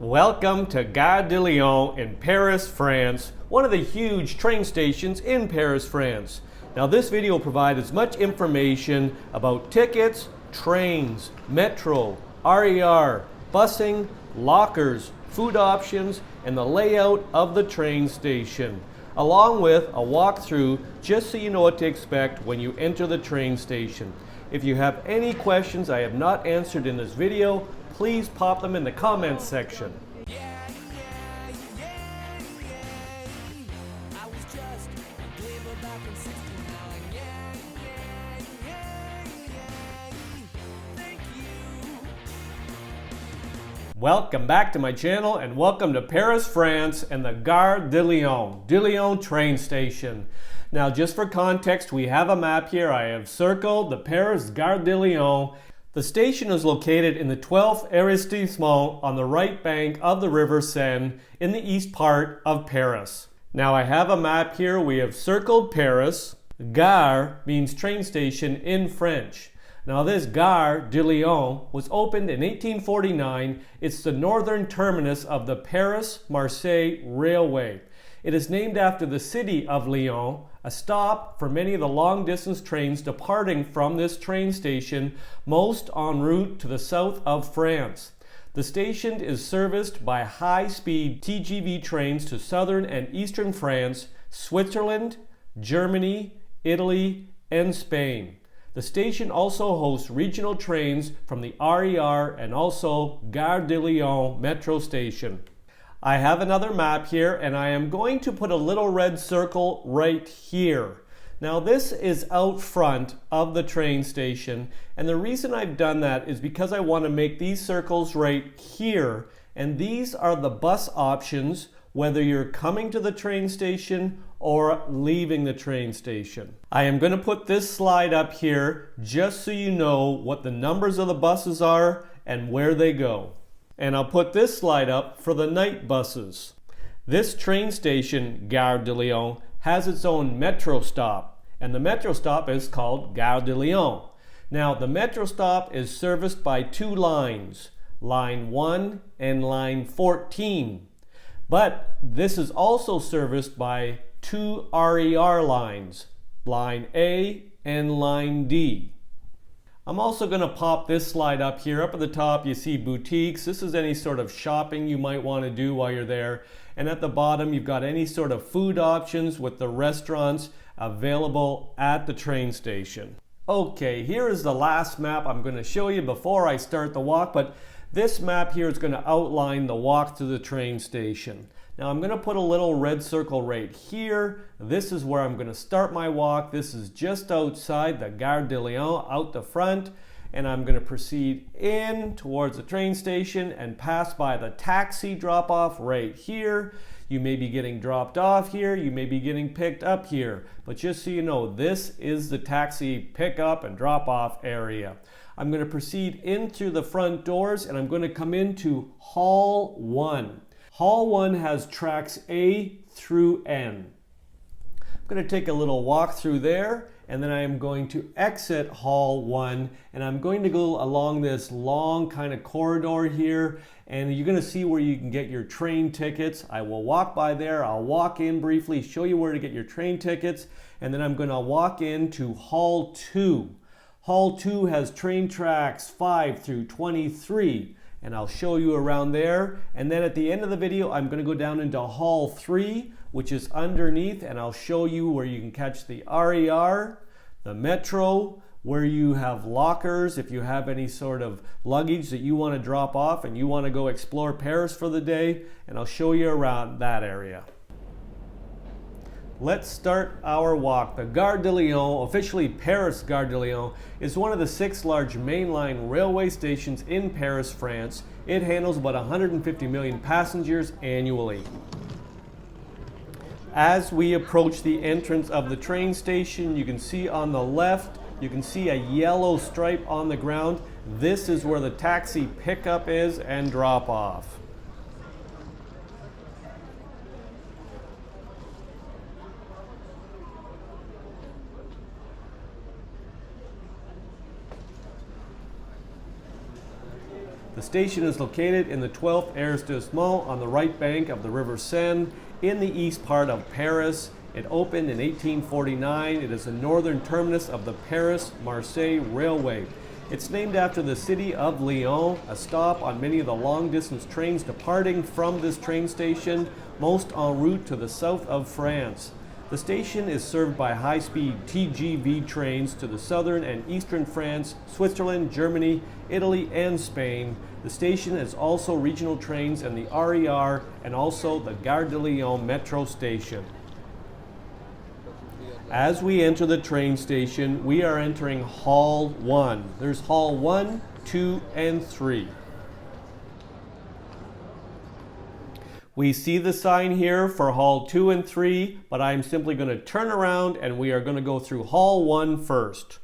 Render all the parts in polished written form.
Welcome to Gare de Lyon in Paris, France, one of the huge train stations in Paris, France. Now this video will provide as much information about tickets, trains, metro, RER, busing, lockers, food options, and the layout of the train station, along with a walkthrough just so you know what to expect when you enter the train station. If you have any questions I have not answered in this video, please pop them in the comments section. Welcome back to my channel and welcome to Paris, France and the Gare de Lyon train station. Now just for context, we have a map here. I have circled the Paris-Gare De Lyon. The station is located in the 12th arrondissement on the right bank of the River Seine in the east part of Paris. Now I have a map here. We have circled Paris. Gare means train station in French. Now this Gare de Lyon was opened in 1849. It's the northern terminus of the Paris-Marseille Railway. It is named after the city of Lyon, a stop for many of the long-distance trains departing from this train station, most en route to the south of France. The station is serviced by high-speed TGV trains to southern and eastern France, Switzerland, Germany, Italy, and Spain. The station also hosts regional trains from the RER and also Gare de Lyon metro station. I have another map here and I am going to put a little red circle right here. Now this is out front of the train station, and the reason I've done that is because I want to make these circles right here, and these are the bus options whether you're coming to the train station or leaving the train station. I am going to put this slide up here just so you know what the numbers of the buses are and where they go. And I'll put this slide up for the night buses. This train station, Gare de Lyon, has its own metro stop, and the metro stop is called Gare de Lyon. Now, the metro stop is serviced by two lines, line 1 and line 14. But this is also serviced by two RER lines, line A and line D. I'm also going to pop this slide up here. Up at the top you see boutiques. This is any sort of shopping you might want to do while you're there. And at the bottom you've got any sort of food options with the restaurants available at the train station. Okay, here is the last map I'm going to show you before I start the walk, but this map here is going to outline the walk to the train station. Now I'm going to put a little red circle right here. This is where I'm going to start my walk. This is just outside the Gare de Lyon, out the front, and I'm going to proceed in towards the train station and pass by the taxi drop-off right here. You may be getting dropped off here, you may be getting picked up here, but just so you know, this is the taxi pick-up and drop-off area. I'm going to proceed in through the front doors and I'm going to come into Hall 1. Hall 1 has tracks A through N. I'm going to take a little walk through there, and then I am going to exit Hall 1, and I'm going to go along this long kind of corridor here, and you're going to see where you can get your train tickets. I will walk by there, I'll walk in briefly, show you where to get your train tickets, and then I'm going to walk into Hall 2. Hall 2 has train tracks 5 through 23. And I'll show you around there. And then at the end of the video, I'm going to go down into Hall 3, which is underneath, and I'll show you where you can catch the RER, the metro, where you have lockers if you have any sort of luggage that you want to drop off and you want to go explore Paris for the day, and I'll show you around that area. Let's start our walk. The Gare de Lyon, officially Paris-Gare de Lyon, is one of the 6 large mainline railway stations in Paris, France. It handles about 150 million passengers annually. As we approach the entrance of the train station, you can see on the left, you can see a yellow stripe on the ground. This is where the taxi pickup is and drop off. The The station is located in the 12th arrondissement on the right bank of the River Seine in the east part of Paris. It opened in 1849. It is the northern terminus of the Paris-Marseille Railway. It's named after the city of Lyon, a stop on many of the long-distance trains departing from this train station, most en route to the south of France. The station is served by high-speed TGV trains to the southern and eastern France, Switzerland, Germany, Italy, and Spain. The station has also regional trains and the RER and also the Gare de Lyon metro station. As we enter the train station, we are entering Hall 1. There's Hall 1, 2, and 3. We see the sign here for Hall 2 and 3, but I'm simply going to turn around and we are going to go through Hall 1 first.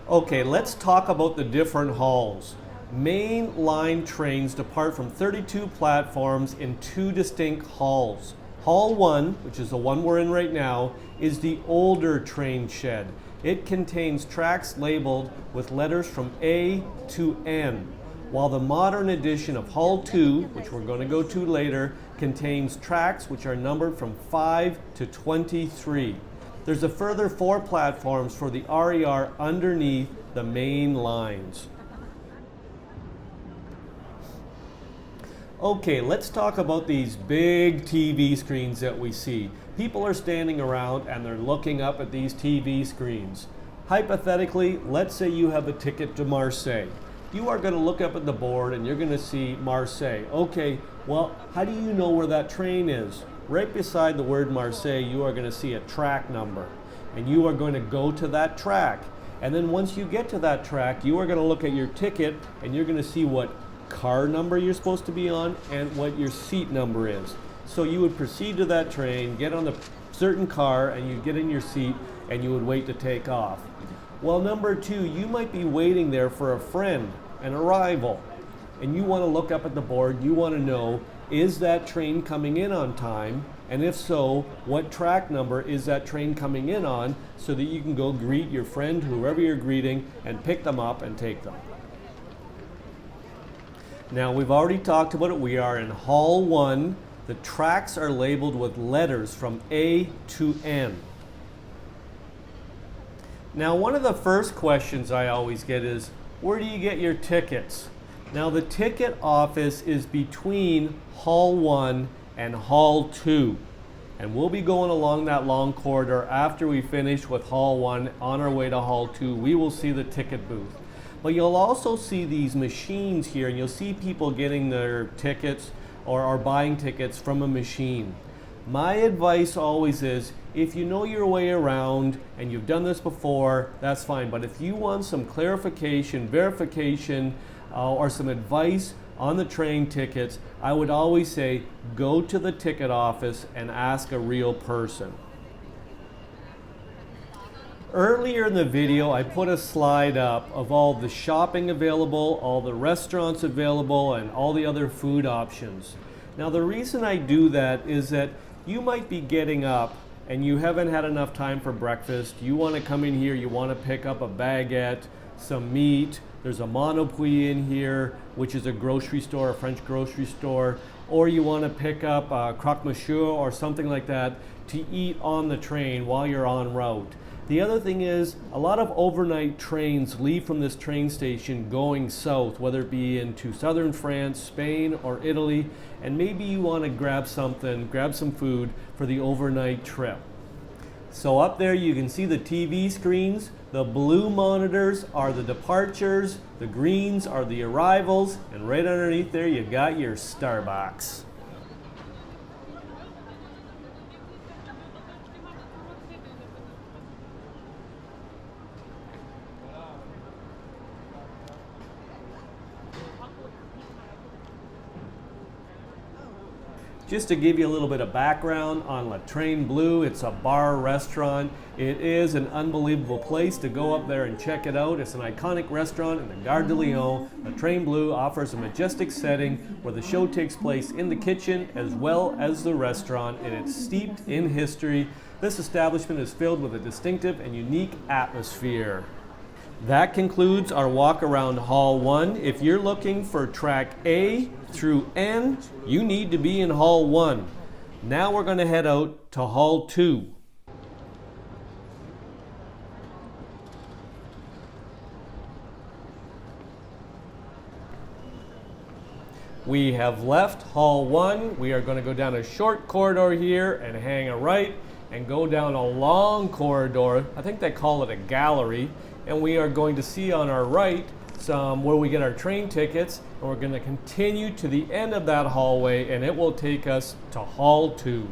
Okay, let's talk about the different halls. Main line trains depart from 32 platforms in 2 distinct halls. Hall 1, which is the one we're in right now, is the older train shed. It contains tracks labeled with letters from A to N, while the modern edition of Hall 2, which we're going to go to later, contains tracks which are numbered from 5 to 23. There's a further 4 platforms for the RER underneath the main lines. Okay, let's talk about these big TV screens that we see. People are standing around and they're looking up at these TV screens. Hypothetically, let's say you have a ticket to Marseille. You are going to look up at the board and you're going to see Marseille. Okay, well, how do you know where that train is? Right beside the word Marseille, you are going to see a track number. And you are going to go to that track. And then once you get to that track, you are going to look at your ticket and you're going to see what car number you're supposed to be on and what your seat number is. So you would proceed to that train, get on a certain car, and you'd get in your seat and you would wait to take off. Well, number 2, you might be waiting there for a friend, an arrival, and you want to look up at the board. You want to know, is that train coming in on time? And if so, what track number is that train coming in on, so that you can go greet your friend, whoever you're greeting, and pick them up and take them. Now, we've already talked about it. We are in Hall 1. The tracks are labeled with letters from A to N. Now, one of the first questions I always get is, where do you get your tickets? Now, the ticket office is between Hall 1 and Hall 2. And we'll be going along that long corridor after we finish with Hall 1 on our way to Hall 2. We will see the ticket booth. But you'll also see these machines here, and you'll see people getting their tickets or buying tickets from a machine. My advice always is, if you know your way around and you've done this before, that's fine. But if you want some clarification, verification, or some advice on the train tickets, I would always say go to the ticket office and ask a real person. Earlier in the video, I put a slide up of all the shopping available, all the restaurants available, and all the other food options. Now, the reason I do that is that you might be getting up and you haven't had enough time for breakfast. You want to come in here, you want to pick up a baguette, some meat. There's a Monoprix in here, which is a grocery store, a French grocery store. Or you want to pick up a croque monsieur or something like that to eat on the train while you're en route. The other thing is, a lot of overnight trains leave from this train station going south, whether it be into southern France, Spain, or Italy, and maybe you want to grab some food for the overnight trip. So up there you can see the TV screens. The blue monitors are the departures, the greens are the arrivals, and right underneath there you got your Starbucks. Just to give you a little bit of background on La Train Bleue, it's a bar restaurant. It is an unbelievable place to go up there and check it out. It's an iconic restaurant in the Gare de Lyon. La Train Bleue offers a majestic setting where the show takes place in the kitchen as well as the restaurant, and it's steeped in history. This establishment is filled with a distinctive and unique atmosphere. That concludes our walk around Hall 1. If you're looking for track A through N, you need to be in Hall 1. Now we're going to head out to Hall 2. We have left Hall 1. We are going to go down a short corridor here and hang a right and go down a long corridor. I think they call it a gallery. And we are going to see on our right some where we get our train tickets, and we're going to continue to the end of that hallway, and it will take us to Hall 2.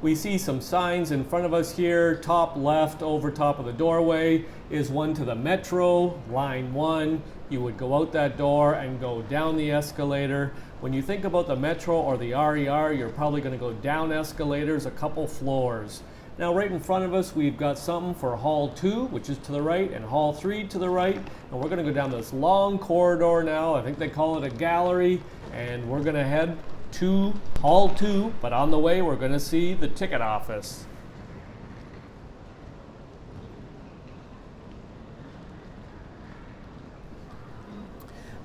We see some signs in front of us here. Top left over top of the doorway is one to the Metro, line 1. You would go out that door and go down the escalator. When you think about the Metro or the RER, you're probably going to go down escalators a couple floors. Now right in front of us we've got something for Hall 2, which is to the right, and Hall 3 to the right. And we're going to go down this long corridor now. I think they call it a gallery. And we're going to head to Hall 2, but on the way we're going to see the ticket office.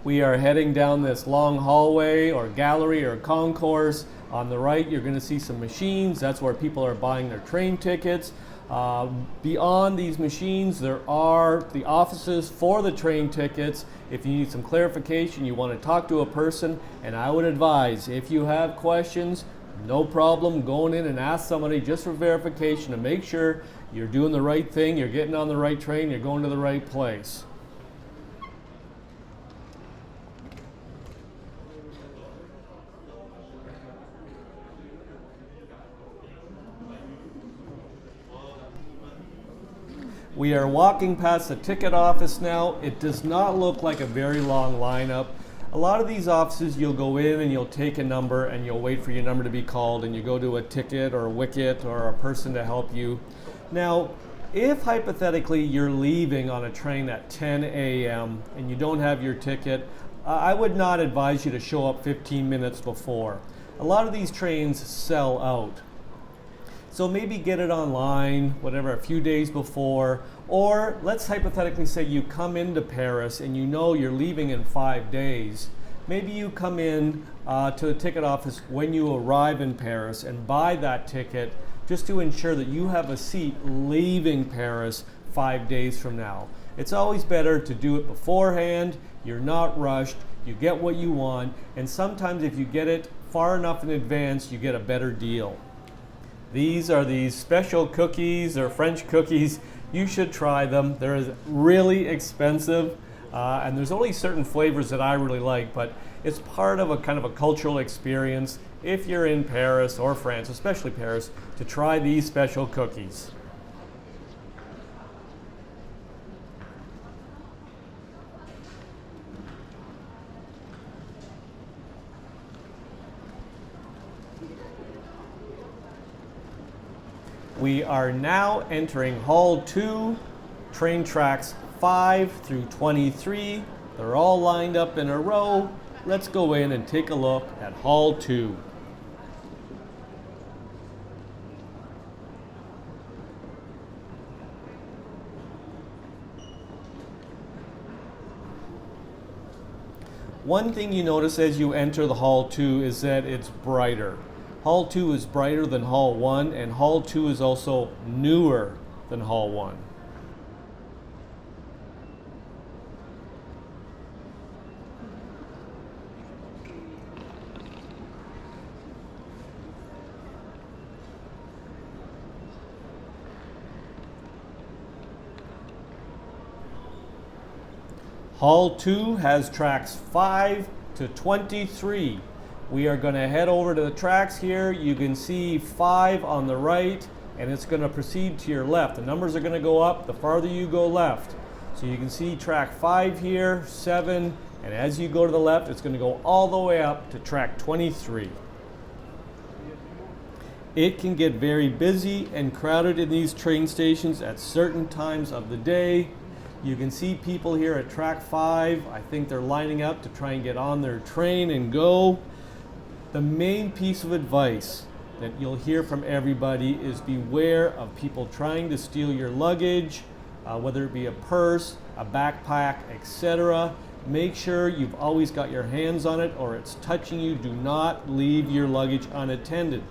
We are heading down this long hallway or gallery or concourse. On the right, you're going to see some machines. That's where people are buying their train tickets. Beyond these machines, there are the offices for the train tickets. If you need some clarification, you want to talk to a person, and I would advise, if you have questions, no problem going in and ask somebody just for verification to make sure you're doing the right thing, you're getting on the right train, you're going to the right place. We are walking past the ticket office now. It does not look like a very long lineup. A lot of these offices, you'll go in and you'll take a number and you'll wait for your number to be called, and you go to a ticket or a wicket or a person to help you. Now, if hypothetically you're leaving on a train at 10 a.m. and you don't have your ticket, I would not advise you to show up 15 minutes before. A lot of these trains sell out. So maybe get it online, whatever, a few days before. Or let's hypothetically say you come into Paris and you know you're leaving in 5 days. Maybe you come in to the ticket office when you arrive in Paris and buy that ticket just to ensure that you have a seat leaving Paris 5 days from now. It's always better to do it beforehand. You're not rushed. You get what you want. And sometimes if you get it far enough in advance, you get a better deal. These are these special cookies or French cookies. You should try them. They're really expensive, and there's only certain flavors that I really like, but it's part of a kind of a cultural experience if you're in Paris or France, especially Paris, to try these special cookies. We are now entering Hall 2, train tracks 5 through 23. They're all lined up in a row. Let's go in and take a look at Hall 2. One thing you notice as you enter the Hall 2 is that it's brighter. Hall 2 is brighter than Hall 1, and Hall 2 is also newer than Hall 1. Hall 2 has tracks 5 to 23. We are going to head over to the tracks here. You can see 5 on the right, and it's going to proceed to your left. The numbers are going to go up the farther you go left. So you can see track 5 here, 7, and as you go to the left, it's going to go all the way up to track 23. It can get very busy and crowded in these train stations at certain times of the day. You can see people here at track 5. I think they're lining up to try and get on their train and go. The main piece of advice that you'll hear from everybody is beware of people trying to steal your luggage. whether it be a purse, a backpack, etc. Make sure you've always got your hands on it or it's touching you. Do not leave your luggage unattended.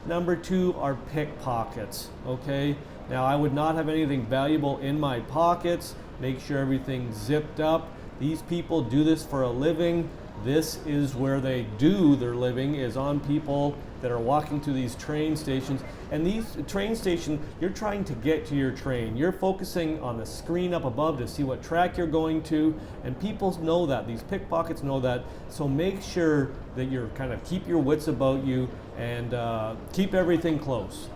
Number 2 are pickpockets, okay? Now I would not have anything valuable in my pockets. Make sure everything's zipped up. These people do this for a living. This is where they do their living, is on people that are walking to these train stations. And these train stations, you're trying to get to your train. You're focusing on the screen up above to see what track you're going to, and people know that. These pickpockets know that. So make sure that you're kind of keep your wits about you and keep everything close.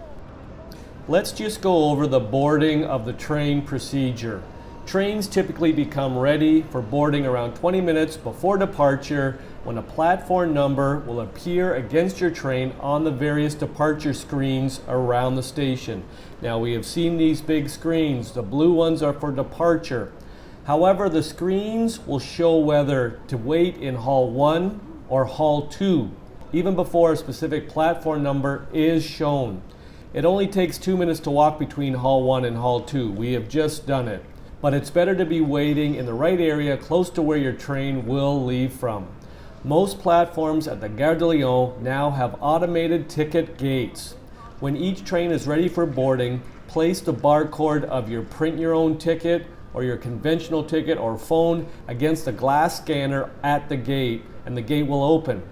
Let's just go over the boarding of the train procedure. Trains typically become ready for boarding around 20 minutes before departure, when a platform number will appear against your train on the various departure screens around the station. Now we have seen these big screens. The blue ones are for departure. However, the screens will show whether to wait in Hall 1 or Hall 2, even before a specific platform number is shown. It only takes 2 minutes to walk between Hall 1 and Hall 2. We have just done it. But it's better to be waiting in the right area close to where your train will leave from. Most platforms at the Gare de Lyon now have automated ticket gates. When each train is ready for boarding, place the barcode of your print your own ticket or your conventional ticket or phone against the glass scanner at the gate, and the gate will open.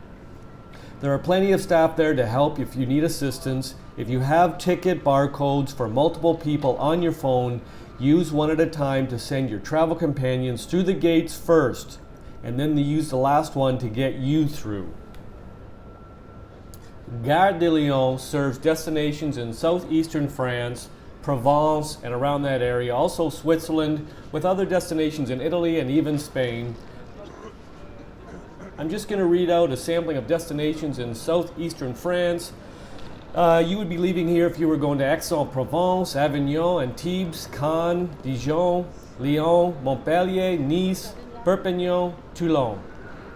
There are plenty of staff there to help if you need assistance. If you have ticket barcodes for multiple people on your phone, use one at a time to send your travel companions through the gates first, and then use the last one to get you through. Gare de Lyon serves destinations in southeastern France, Provence, and around that area, also Switzerland, with other destinations in Italy and even Spain. I'm just going to read out a sampling of destinations in southeastern France. You would be leaving here if you were going to Aix-en-Provence, Avignon, Antibes, Cannes, Dijon, Lyon, Montpellier, Nice, Perpignan, Toulon.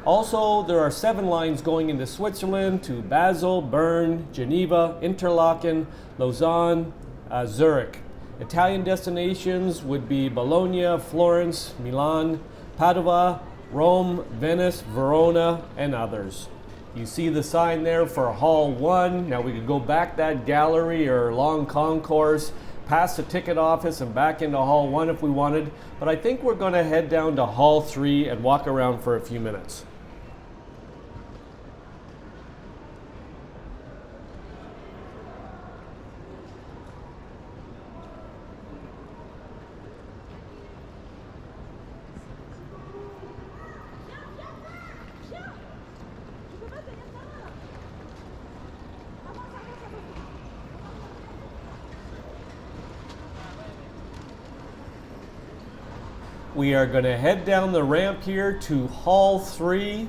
Also, there are 7 lines going into Switzerland to Basel, Bern, Geneva, Interlaken, Lausanne, Zurich. Italian destinations would be Bologna, Florence, Milan, Padua, Rome, Venice, Verona, and others. You see the sign there for Hall 1. Now we could go back that gallery or long concourse, past the ticket office and back into Hall 1 if we wanted, but I think we're going to head down to Hall 3 and walk around for a few minutes. We are going to head down the ramp here to Hall 3.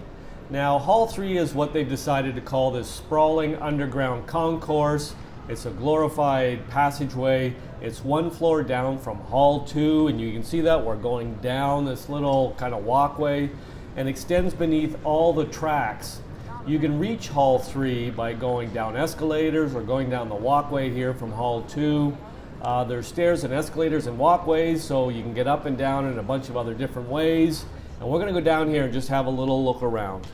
Now, Hall 3 is what they've decided to call this sprawling underground concourse. It's a glorified passageway. It's 1 floor down from Hall 2, and you can see that we're going down this little kind of walkway and extends beneath all the tracks. You can reach Hall 3 by going down escalators or going down the walkway here from Hall 2. There's stairs and escalators and walkways, so you can get up and down in a bunch of other different ways. And we're going to go down here and just have a little look around.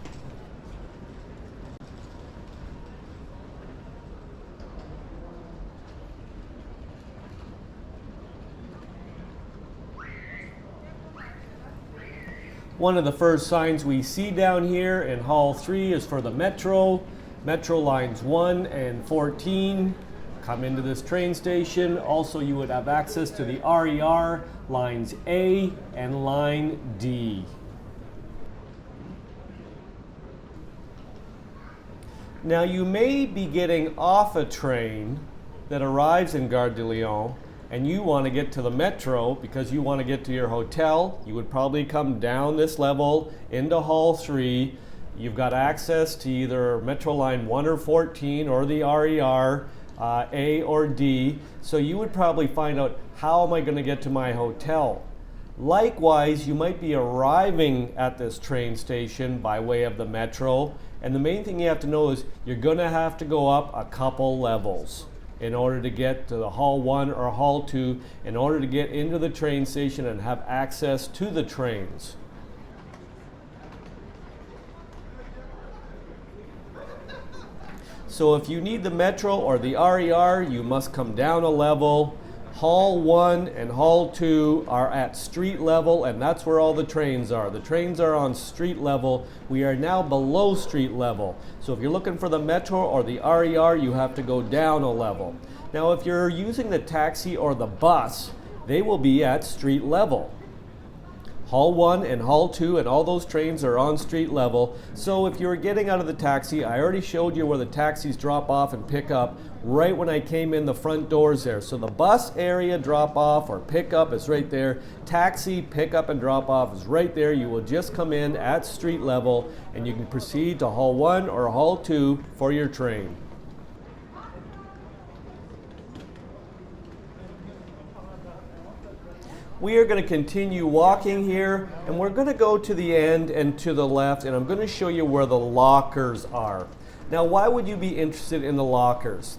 One of the first signs we see down here in Hall 3 is for the Metro. Metro lines 1 and 14. Come into this train station. Also, you would have access to the RER lines A and line D. Now, you may be getting off a train that arrives in Gare de Lyon and you want to get to the Metro because you want to get to your hotel. You would probably come down this level into Hall 3. You've got access to either Metro line 1 or 14 or the RER. A or D, so you would probably find out, how am I going to get to my hotel? Likewise, you might be arriving at this train station by way of the Metro, and the main thing you have to know is you're going to have to go up a couple levels. in order to get to the Hall 1 or Hall 2, in order to get into the train station and have access to the trains. So if you need the Metro or the RER, you must come down a level. Hall 1 and Hall 2 are at street level, and that's where all the trains are. The trains are on street level. We are now below street level. So if you're looking for the Metro or the RER, you have to go down a level. Now if you're using the taxi or the bus, they will be at street level. Hall 1 and Hall 2 and all those trains are on street level. So if you're getting out of the taxi, I already showed you where the taxis drop off and pick up right when I came in the front doors there. So the bus area drop off or pick up is right there. Taxi, pick up and drop off is right there. You will just come in at street level and you can proceed to Hall 1 or Hall 2 for your train. We are going to continue walking here, and we're going to go to the end and to the left, and I'm going to show you where the lockers are. Now, why would you be interested in the lockers?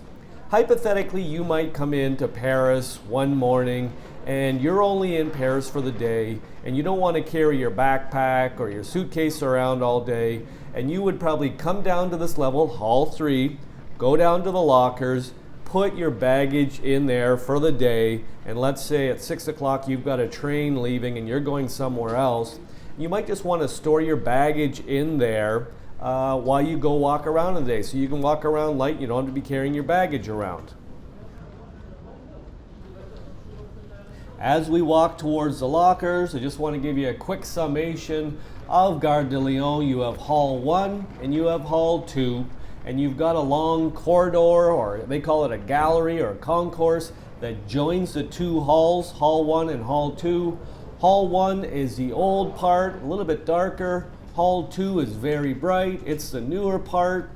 Hypothetically, you might come into Paris one morning, and you're only in Paris for the day, and you don't want to carry your backpack or your suitcase around all day, and you would probably come down to this level, Hall 3, go down to the lockers, put your baggage in there for the day, and let's say at 6 o'clock you've got a train leaving and you're going somewhere else. You might just want to store your baggage in there while you go walk around today, so you can walk around light. You don't have to be carrying your baggage around. As we walk towards the lockers, I just want to give you a quick summation of Gare de Lyon. You have Hall 1 and you have Hall 2. And you've got a long corridor, or they call it a gallery or a concourse, that joins the two halls, Hall 1 and Hall 2. Hall 1 is the old part, a little bit darker. Hall 2 is very bright, it's the newer part.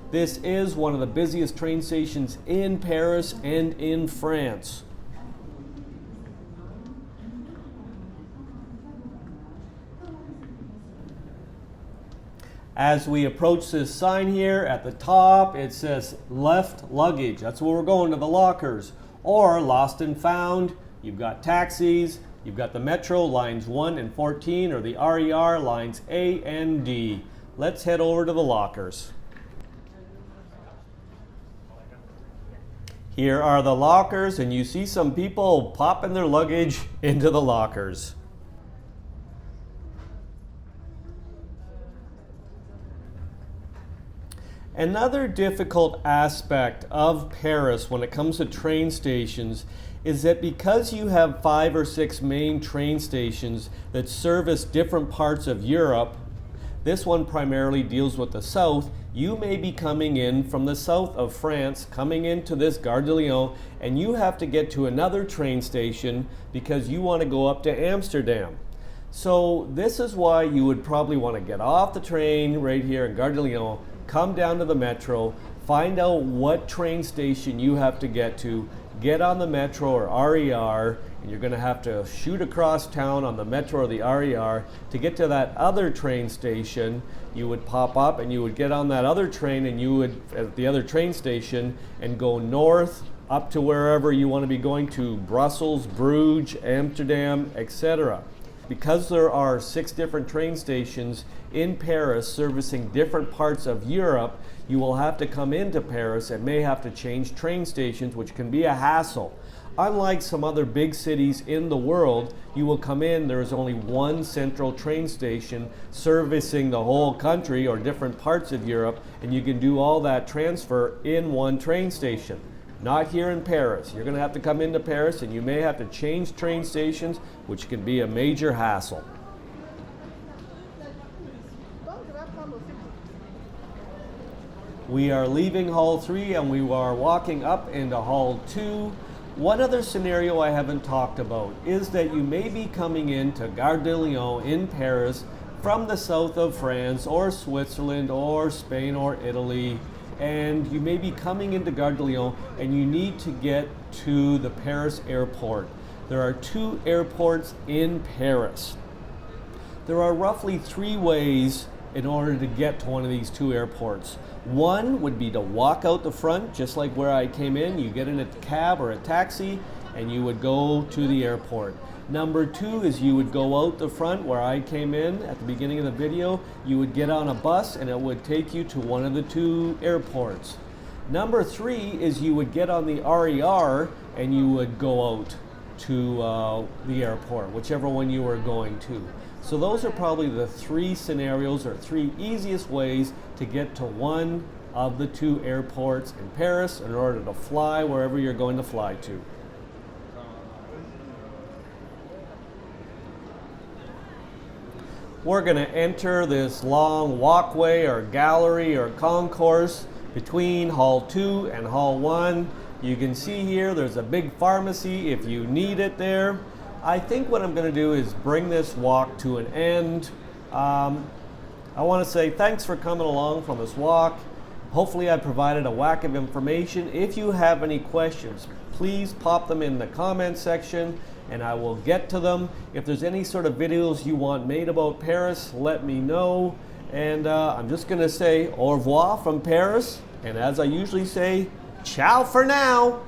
This is one of the busiest train stations in Paris and in France. As we approach this sign here at the top, it says left luggage. That's where we're going, to the lockers. Or lost and found. You've got taxis, you've got the Metro lines 1 and 14, or the RER lines A and D. Let's head over to the lockers. Here are the lockers, and you see some people popping their luggage into the lockers. Another difficult aspect of Paris when it comes to train stations is that because you have 5 or 6 main train stations that service different parts of Europe, this one primarily deals with the south. You may be coming in from the south of France, coming into this Gare de Lyon, and you have to get to another train station because you want to go up to Amsterdam. So this is why you would probably want to get off the train right here in Gare de Lyon, come down to the Metro, find out what train station you have to get to, get on the Metro or RER, and you're going to have to shoot across town on the Metro or the RER to get to that other train station. You would pop up and you would get on that other train, and you would at the other train station and go north up to wherever you want to be going to, Brussels, Bruges, Amsterdam, etc. Because there are 6 different train stations in Paris servicing different parts of Europe, you will have to come into Paris and may have to change train stations, which can be a hassle. Unlike some other big cities in the world, you will come in, there is only one central train station servicing the whole country or different parts of Europe, and you can do all that transfer in one train station. Not here in Paris. You're going to have to come into Paris and you may have to change train stations, which can be a major hassle. We are leaving Hall 3 and we are walking up into Hall 2. One other scenario I haven't talked about is that you may be coming into Gare de Lyon in Paris from the south of France or Switzerland or Spain or Italy, and you may be coming into Gare de Lyon and you need to get to the Paris airport. There are 2 airports in Paris. There are roughly 3 ways in order to get to one of these two airports. One would be to walk out the front, just like where I came in. You get in a cab or a taxi and you would go to the airport. Number two is you would go out the front where I came in at the beginning of the video. You would get on a bus and it would take you to one of the two airports. Number three is you would get on the RER and you would go out to the airport, whichever one you were going to. So those are probably the three scenarios or three easiest ways to get to one of the two airports in Paris in order to fly wherever you're going to fly to. We're going to enter this long walkway or gallery or concourse between Hall 2 and Hall 1. You can see here there's a big pharmacy if you need it there. I think what I'm going to do is bring this walk to an end. I want to say thanks for coming along from this walk. Hopefully I provided a whack of information. If you have any questions, please pop them in the comment section and I will get to them. If there's any sort of videos you want made about Paris, let me know. And I'm just going to say au revoir from Paris. And as I usually say, ciao for now.